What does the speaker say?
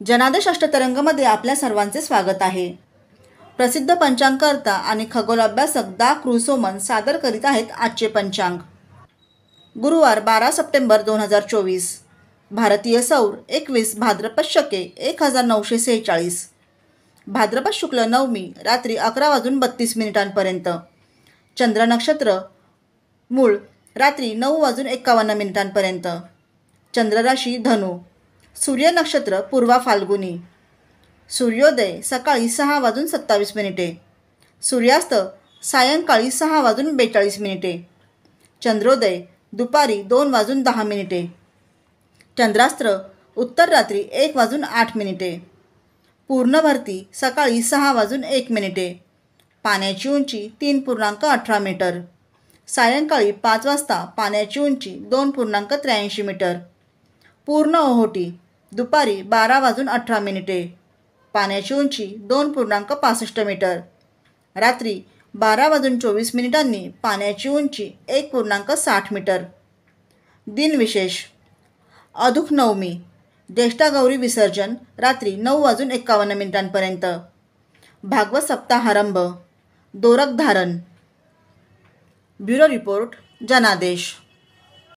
जनादेश अष्टतरंगमध्ये आपल्या सर्वांचे स्वागत आहे। प्रसिद्ध पंचांगकर्ता आणि खगोल अभ्यासक दा क्रुसोमन सादर करीत आहेत आजचे पंचांग। गुरुवार 12 सप्टेंबर 2024, भारतीय सौर 21 भाद्रपद शके 1946, भाद्रपद शुक्ल नवमी रात्री 11:32 चंद्र नक्षत्र मूळ रात्री 9:51 चंद्र राशी धनु, सूर्य नक्षत्र पूर्वा फाल्गुनी, सूर्योदय सकाळी 6:27, सूर्यास्त सायंकाळी 6:42, चंद्रोदय दुपारी 2:10, चंद्रास्त्र उत्तर रात्री 1:08, पूर्ण भरती सकाळी 6:01, पाण्याची उंची 3.18 मीटर, सायंकाळी 5 वाजता पाण्याची उंची 2.83 मीटर, पूर्ण ओहोटी दुपारी 12:18, पाण्याची उंची 2.65 मीटर, रात्री 12:24 पाण्याची उंची 1.60 मीटर। दिनविशेष: अधुक नवमी, ज्येष्ठा गौरी विसर्जन रात्री 9:51 भागवत सप्ताहारंभ, दोरक धारण। ब्युरो रिपोर्ट, जनादेश।